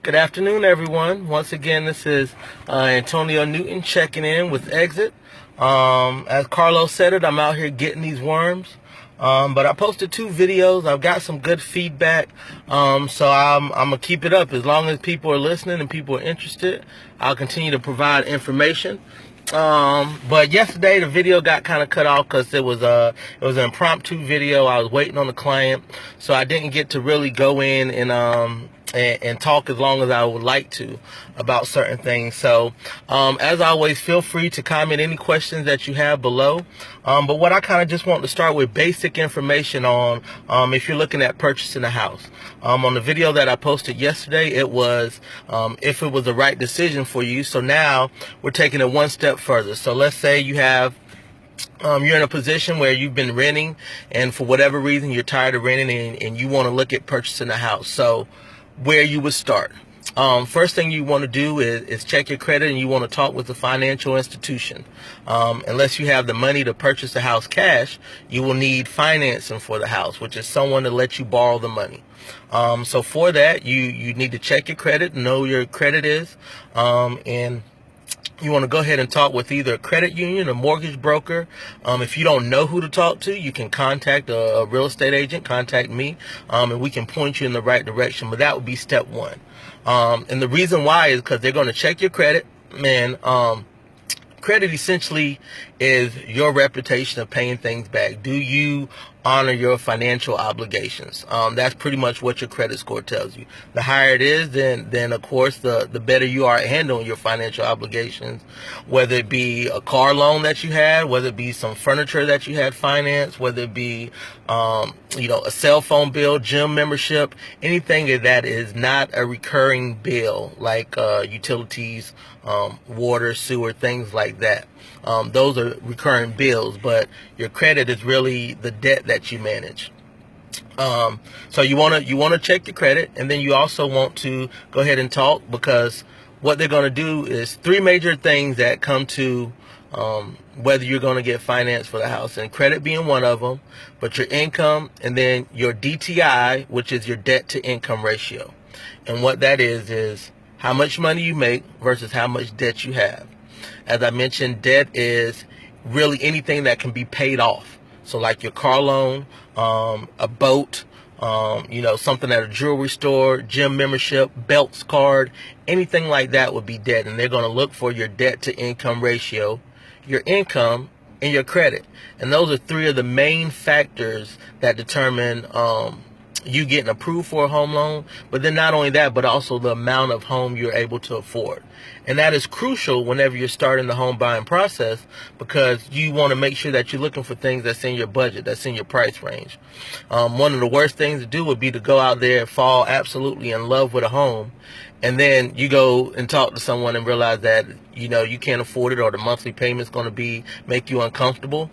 Good afternoon, everyone. Once again, this is Antonio Newton checking in with Exit. As Carlos said it, I'm out here getting these worms. But I posted 2 videos. I've got some good feedback. So I'm gonna keep it up. As long as people are listening and people are interested, I'll continue to provide information. But yesterday the video got kind of cut off because it was an impromptu video. I was waiting on the client, so I didn't get to really go in and talk as long as I would like to about certain things. So as always, feel free to comment any questions that you have below. But what I kind of just want to start with basic information on if you're looking at purchasing a house. On the video that I posted yesterday, it was if it was the right decision for you. So now we're taking it one step further. So let's say you have you're in a position where you've been renting, and for whatever reason you're tired of renting and you want to look at purchasing a house. So where you would start. First thing you want to do is check your credit, and you want to talk with a financial institution. Unless you have the money to purchase the house cash, you will need financing for the house, which is someone to let you borrow the money. So for that, you need to check your credit, know your credit is, and you want to go ahead and talk with either a credit union, a mortgage broker. If you don't know who to talk to, you can contact a real estate agent, contact me, and we can point you in the right direction. But that would be step one. And the reason why is because they're going to check your credit. Man, credit essentially is your reputation of paying things back. Do you honor your financial obligations? That's pretty much what your credit score tells you. The higher it is, then of course the better you are at handling your financial obligations, whether it be a car loan that you had, whether it be some furniture that you had financed, whether it be a cell phone bill, gym membership, anything that is not a recurring bill like utilities, water, sewer, things like that. Those are recurring bills, but your credit is really the debt that you manage. So you want to check your credit, and then you also want to go ahead and talk, because what they're going to do is 3 major things that come to whether you're going to get finance for the house, and credit being one of them, but your income, and then your DTI, which is your debt to income ratio. And what that is how much money you make versus how much debt you have. As I mentioned, debt is really anything that can be paid off. So like your car loan, a boat, something at a jewelry store, gym membership, belts card, anything like that would be debt. And they're going to look for your debt to income ratio, your income, and your credit. And those are 3 of the main factors that determine you getting approved for a home loan. But then not only that, but also the amount of home you're able to afford. And that is crucial whenever you're starting the home buying process, because you want to make sure that you're looking for things that's in your budget, that's in your price range. One of the worst things to do would be to go out there and fall absolutely in love with a home, and then you go and talk to someone and realize that you can't afford it, or the monthly payment's going to make you uncomfortable.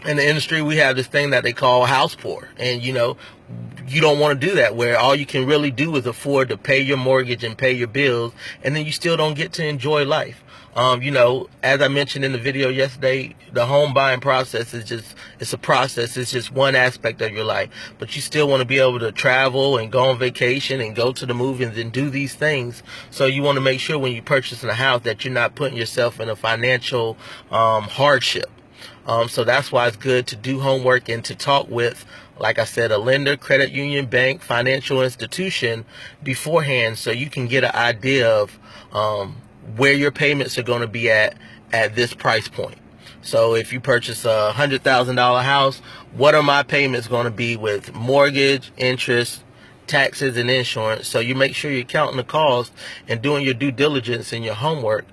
In the industry, we have this thing that they call house poor, and you don't want to do that, where all you can really do is afford to pay your mortgage and pay your bills, and then you still don't get to enjoy life. As I mentioned in the video yesterday, the home buying process it's a process. It's just one aspect of your life, but you still want to be able to travel and go on vacation and go to the movies and do these things. So you want to make sure when you're purchasing a house that you're not putting yourself in a financial hardship. So that's why it's good to do homework and to talk with, like I said, a lender, credit union, bank, financial institution beforehand, so you can get an idea of where your payments are going to be at this price point. So if you purchase a $100,000 house, what are my payments going to be with mortgage, interest, taxes, and insurance? So you make sure you're counting the cost and doing your due diligence and your homework.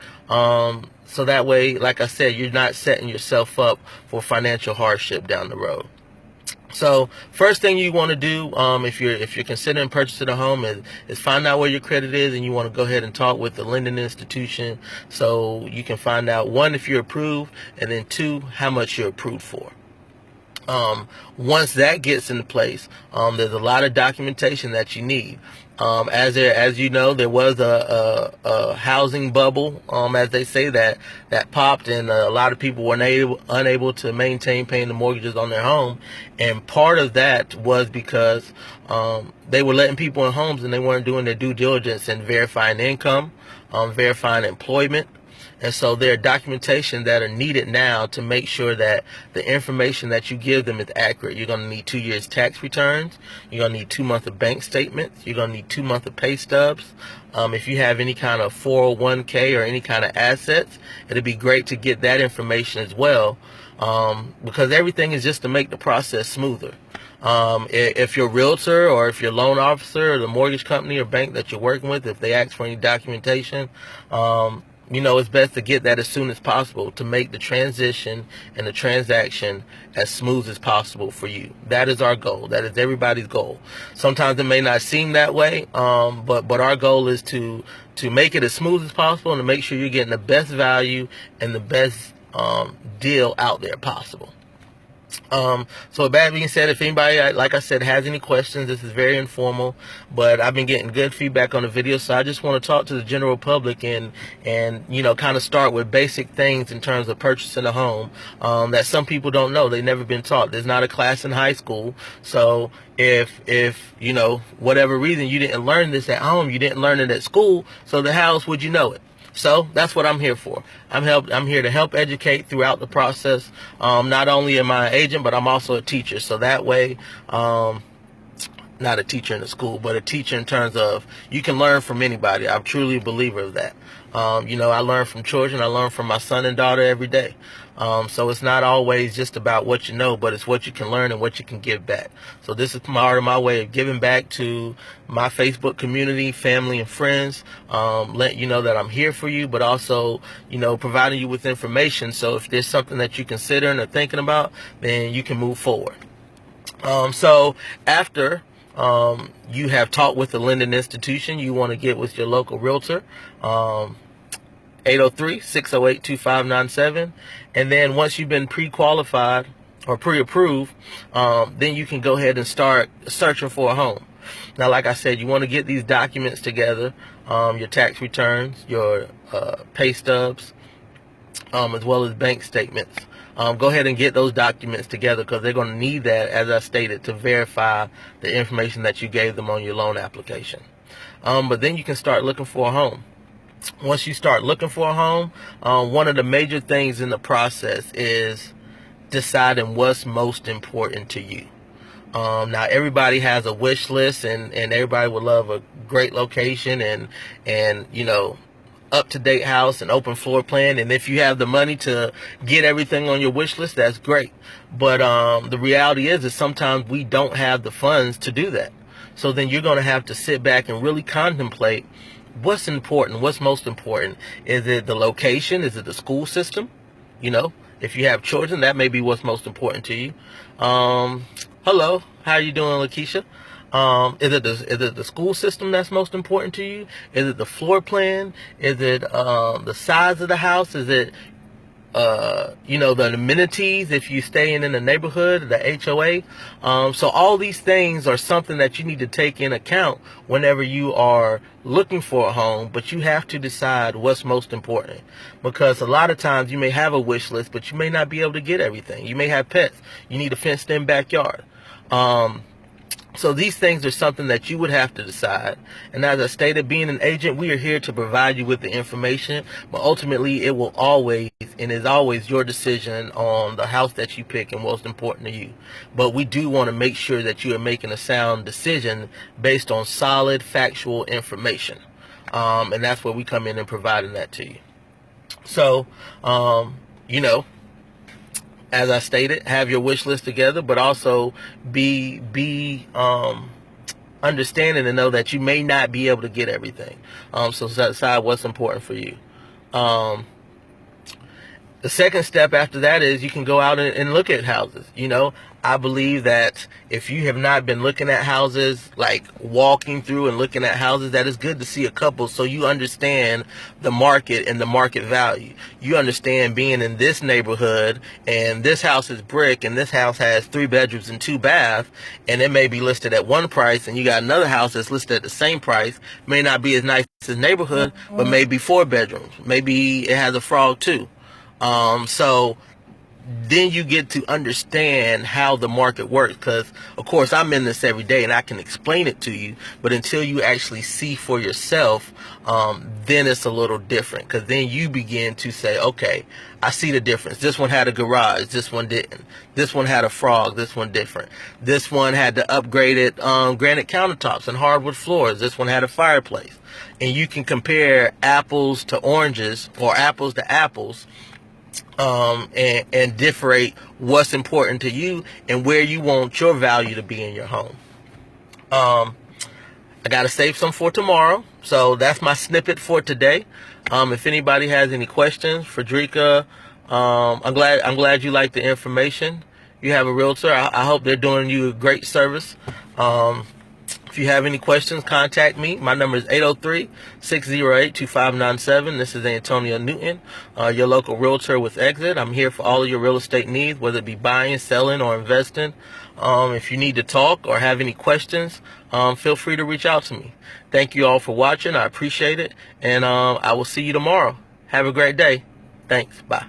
So that way, like I said, you're not setting yourself up for financial hardship down the road. So first thing you want to do if you're considering purchasing a home is find out where your credit is, and you want to go ahead and talk with the lending institution so you can find out, 1, if you're approved, and then 2, how much you're approved for. Once that gets into place, there's a lot of documentation that you need. As you know, there was a housing bubble, as they say, that popped, and a lot of people were unable to maintain paying the mortgages on their home. And part of that was because they were letting people in homes and they weren't doing their due diligence and verifying income, verifying employment. And so there are documentation that are needed now to make sure that the information that you give them is accurate. You're going to need 2 years tax returns. You're going to need 2 months of bank statements. You're going to need 2 months of pay stubs. If you have any kind of 401k or any kind of assets, it'd be great to get that information as well, because everything is just to make the process smoother. If your realtor or if your loan officer or the mortgage company or bank that you're working with, if they ask for any documentation, it's best to get that as soon as possible to make the transition and the transaction as smooth as possible for you. That is our goal. That is everybody's goal. Sometimes it may not seem that way, but our goal is to make it as smooth as possible and to make sure you're getting the best value and the best deal out there possible. So with that being said, if anybody, like I said, has any questions, this is very informal, but I've been getting good feedback on the video, so I just want to talk to the general public and kind of start with basic things in terms of purchasing a home that some people don't know. They've never been taught. There's not a class in high school, so if whatever reason you didn't learn this at home, you didn't learn it at school, so how else would you know it? So that's what I'm here for. I'm here to help educate throughout the process. Not only am I an agent, but I'm also a teacher. So that way, not a teacher in the school, but a teacher in terms of you can learn from anybody. I'm truly a believer of that. I learn from children. I learn from my son and daughter every day. So it's not always just about what you know, but it's what you can learn and what you can give back. So this is part of my way of giving back to my Facebook community, family, and friends. Let you know that I'm here for you, but also, providing you with information. So if there's something that you're considering or thinking about, then you can move forward. So after you have talked with the lending institution, you want to get with your local realtor. 803-608-2597. And then once you've been pre-qualified or pre-approved, then you can go ahead and start searching for a home. Now, like I said, you want to get these documents together, your tax returns, your pay stubs, as well as bank statements. Go ahead and get those documents together because they're going to need that, as I stated, to verify the information that you gave them on your loan application. But then you can start looking for a home. Once you start looking for a home, one of the major things in the process is deciding what's most important to you. Now, everybody has a wish list, and everybody would love a great location and up-to-date house and open floor plan. And if you have the money to get everything on your wish list, that's great. But the reality is sometimes we don't have the funds to do that. So then you're going to have to sit back and really contemplate what's important, what's most important. Is it the location? Is it the school system? If you have children, that may be what's most important to you. Hello, how are you doing, Lakeisha? Is it the school system that's most important to you? Is it the floor plan? Is it the size of the house? Is it the amenities if you stay in the neighborhood, the HOA? So all these things are something that you need to take in account whenever you are looking for a home, but you have to decide what's most important, because a lot of times you may have a wish list, but you may not be able to get everything. You may have pets. You need a fenced-in backyard. So these things are something that you would have to decide. And as I stated, being an agent, we are here to provide you with the information, but ultimately it will always and is always your decision on the house that you pick and what's important to you. But we do want to make sure that you are making a sound decision based on solid, factual information. And that's where we come in and providing that to you. So, as I stated, have your wish list together, but also be understanding and know that you may not be able to get everything. So decide what's important for you. The second step after that is you can go out and look at houses. I believe that if you have not been looking at houses, like walking through and looking at houses, that it's good to see a couple so you understand the market and the market value. You understand being in this neighborhood and this house is brick and this house has 3 bedrooms and 2 baths, and it may be listed at one price, and you got another house that's listed at the same price, may not be as nice as neighborhood, but maybe 4 bedrooms. Maybe it has a frog too. So then you get to understand how the market works, because of course I'm in this every day and I can explain it to you, but until you actually see for yourself, then it's a little different, because then you begin to say, okay, I see the difference. This one had a garage, this one didn't. This one had a frog, this one different. This one had the upgraded granite countertops and hardwood floors. This one had a fireplace. And you can compare apples to oranges or apples to apples, and differentiate what's important to you and where you want your value to be in your home. I gotta save some for tomorrow, so that's my snippet for today. If anybody has any questions, Frederica, I'm glad you like the information. You have a realtor. I hope they're doing you a great service. If you have any questions, contact me. My number is 803-608-2597. This is Antonio Newton, your local realtor with Exit. I'm here for all of your real estate needs, whether it be buying, selling, or investing. If you need to talk or have any questions, feel free to reach out to me. Thank you all for watching. I appreciate it. And I will see you tomorrow. Have a great day. Thanks. Bye.